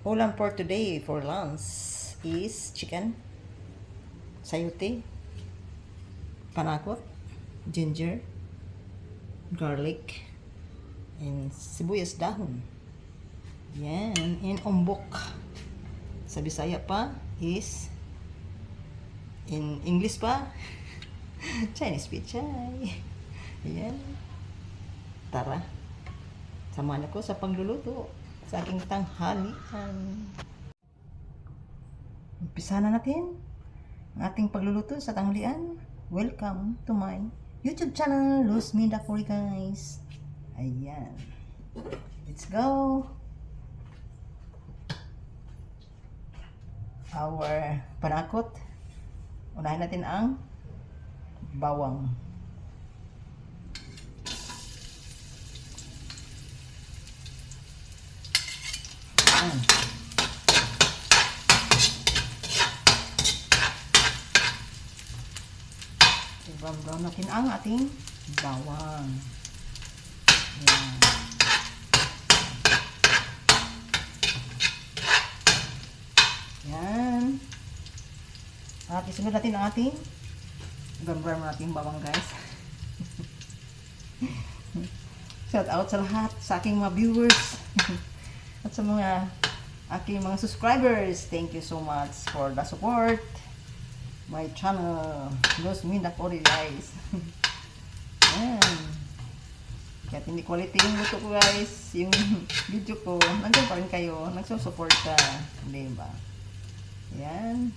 Ulam for today for lunch is chicken, sayote, panakot, ginger, garlic, and sibuyas dahon. Yan, and umbok. Sa Bisaya pa is, in English pa, Chinese pichay. Yan. Tara, samahan ako sa pagluluto sa aking tanghalian. Umpisa na natin ang ating pagluluto sa tanghalian. Welcome to my YouTube channel, Luz Minda Cory, guys. Ayan. Let's go. Our panakot. Unahin natin ang bawang. Ayan. I-brown natin ang ating bawang. Ayan. Ayan. At isunod natin ang ating i-brown natin bawang, guys. Shout out sa lahat, sa aking mga viewers. At sa mga aking mga subscribers, thank you so much for the support. My channel, Luz Minda Cory, guys. Ayan. Kahit hindi quality yung luto ko, guys, yung video ko, nandiyan pa rin kayo, nagsusupport ka, diba? Ayan.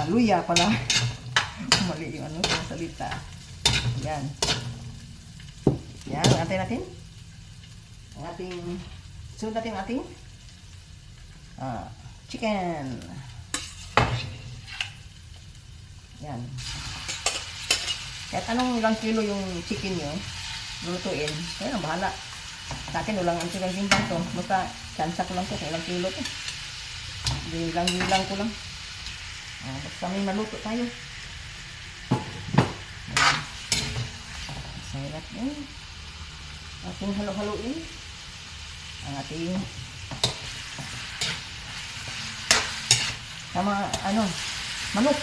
Luya pala. Mali yung ano, yung salita. Ayan. Yan, antay natin. Ang ating, sunod natin ang ating chicken. Yan. Kahit anong ilang kilo yung chicken nyo, lutuin, kaya nang bahala. Sa akin, ulang ang chicken timbang to. Basta, tsansa ko lang to, kaya ilang kilo to. Bilang ko lang. Basta may maluto tayo. Ayan. Sarap yun. Ating halo-haloin ang ating sama manok.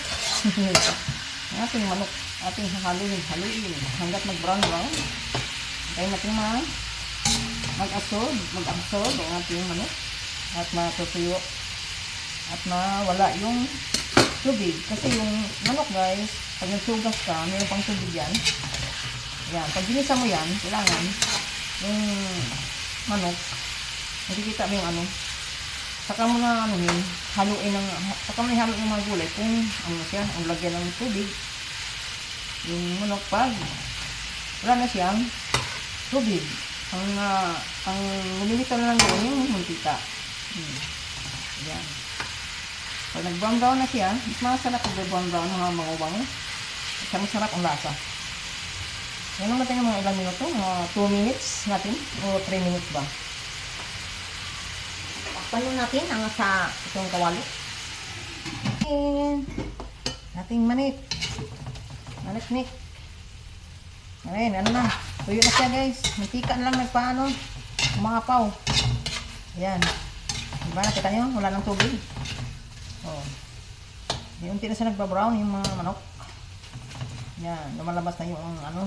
Ang ating manok, ating haluin hanggat mag-brown kaya natin mag-absorb ang ating manok at matutuyo at mawala yung tubig, kasi yung manok, guys, pag nagsugas ka, mayroon pang tubig yan. Yan, pag ginisa mo yan, kailangan yung manok, nakikita mo yung ano, saka mo na saka mo na ihalo yung mga gulay kung ano siya, ang lagyan ng tubig. Yung manok, pag wala na siyang tubig, ang lumilitaw na lang doon yung muntika. Yan. Pag nag-brown na siya, mas masarap pag nag-brown ng mga bango. At masarap ang lasa. Yan lang natin yung mga ilang minuto, mga 2 minutes natin, o 3 minutes ba. Takpan natin ang sa itong kawali. And ating manik. Ngayon, ano na, tuyo na siya, guys. Mantika na lang nagpaano, umapaw. Ayan. Diba, nakita nyo? Wala nang tubig. Oh. Unti na siya nagbabrown yung mga manok. Yan, lumalabas na yung ano,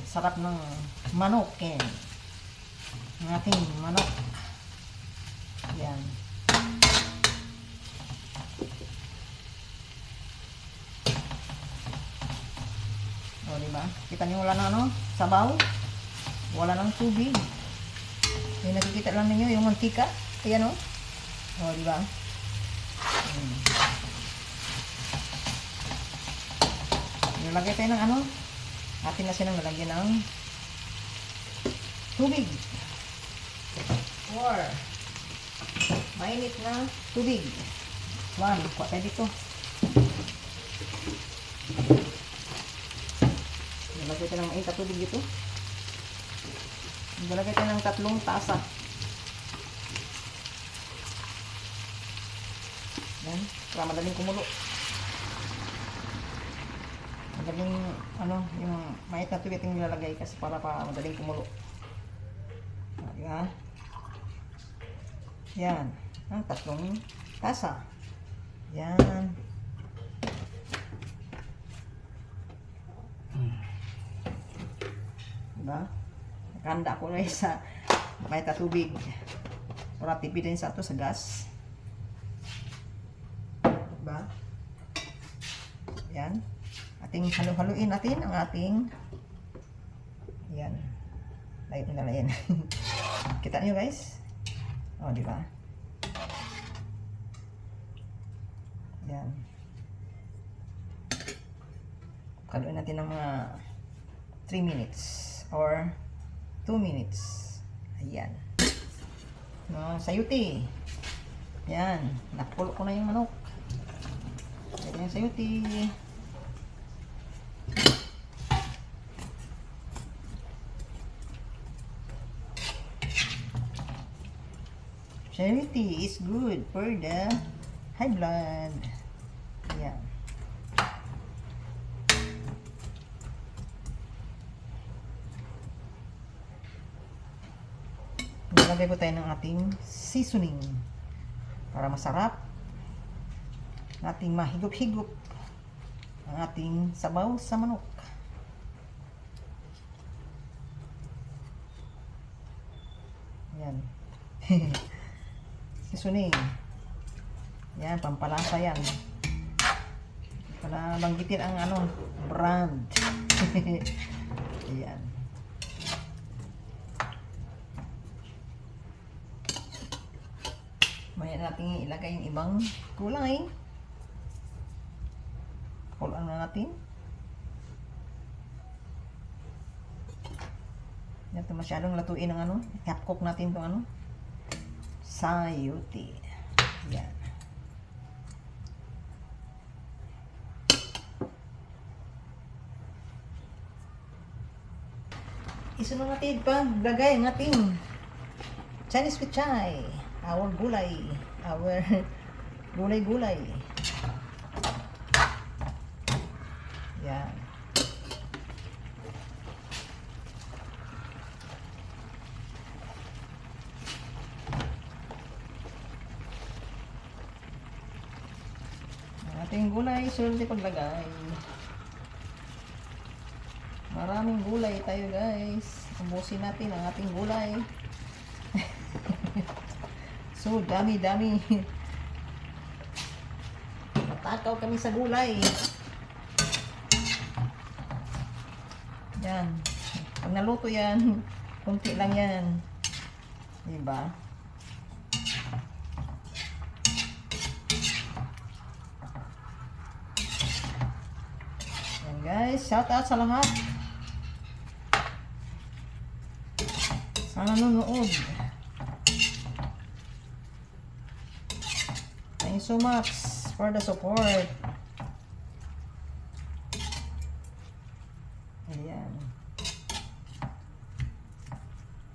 sarap ng manok, ng ating manok. Yan. O, diba? Kita niyo wala na sabaw. Wala nang tubig. Yung nakikita lang ninyo yung mantika. Ayan, o. O, diba? Nilagay tayo ng atin na silang nalagyan ng tubig or mainit na tubig. Kuha tayo dito. Nilagay tayo ng mainit na tubig dito. Nilagay tayo ng 3 tasa. Yan, para madaling kumulo. Madaling, yung mainit na tubig ating nilalagay kasi para madaling kumulo. Diba? Yan. Ang 3 tasa. Yan. Diba? Nakanda ko na sa may tubig. Para tipid din sa ito sa gas. Diba? Yan. Ating halo-haluin natin ang ating yan. Light na yan. Kita nyo guys? Oh, di ba? Yan. Haluin natin ng mga 3 minutes or 2 minutes. Ayan. No, sayuti. Yan. Nakulo ko na yung manok. Ayan yung sayuti. Sayuti is good for the high blood. Ayan. Nilagay ko tayo ng ating seasoning para masarap nating mahigop-higop ang ating sabaw sa manok. Yan. Seasoning. Yan, pampalasa yan. Para banggitin ang ano, brand. Ayan. Maya natin ilagay yung ibang kulay. Kulang na natin. Ito masyadong latuin ng ano. Half-cook natin itong ano. Sayuti. Yan. Isunod natin pa. Lagay ang ating Chinese pechay. Our gulay. Our gulay-gulay. Yan. Ating gulay, sunod din paglagay. Maraming gulay tayo guys. Ubusin natin ang ating gulay. So, dami-dami. Matakaw kami sa gulay. Yan. Pag naluto yan, kunti lang yan. Diba? Guys, shout out sa lahat. Sana nanonood. Thank you so much for the support. Ayan.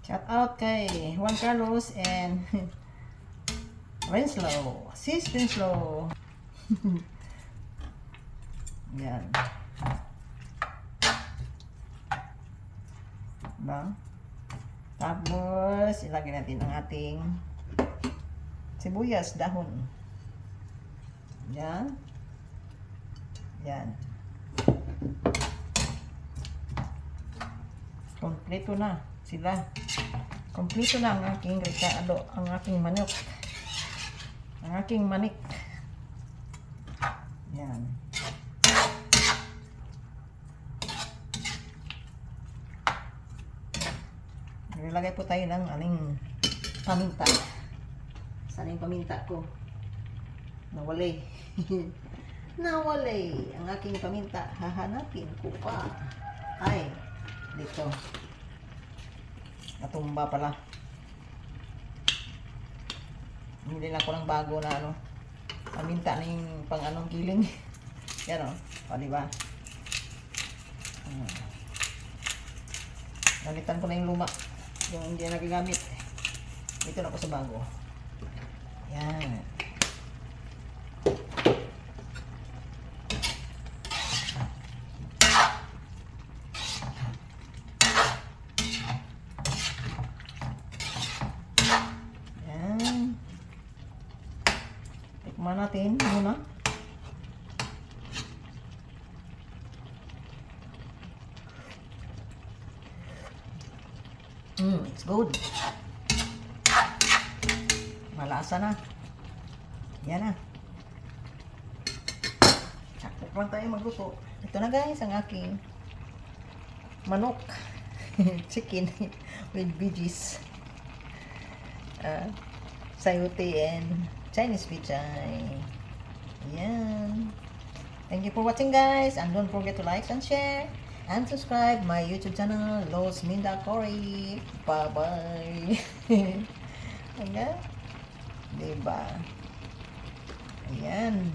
Shout out kay Juan Carlos and Renslow. Sis Renslow. Ayan. Diba? Tapos, ilagay natin ang ating sibuyas, dahon. Yan. Yan. Kompleto na sila. Kompleto na ang aking rekado, ang aking manok. Ang aking manik. Yan. Nilagay po tayo ng aling paminta. Saan yung paminta ko? Nawalay. Nawalay. Ang aking paminta. Hahanapin ko pa. Ay, dito. Natumba pala. Hindi lang ko ng bago na ano. Paminta na yung pang anong kiling. Yan o. O, diba? Nalitan ko na yung luma. Yung hindi na nagagamit. Dito na ako sa bago. Yan. Tikman natin muna. It's good. Malasa na. Yan na. Sakto lang tayo magluto. Ito na guys, ang aking manok. Chicken with veggies. Sayote and Chinese pichay. Ayan. Thank you for watching guys. And don't forget to like and share. And subscribe my YouTube channel, Los Minda Cory. Bye-bye. Ayan. Diba? Ayan.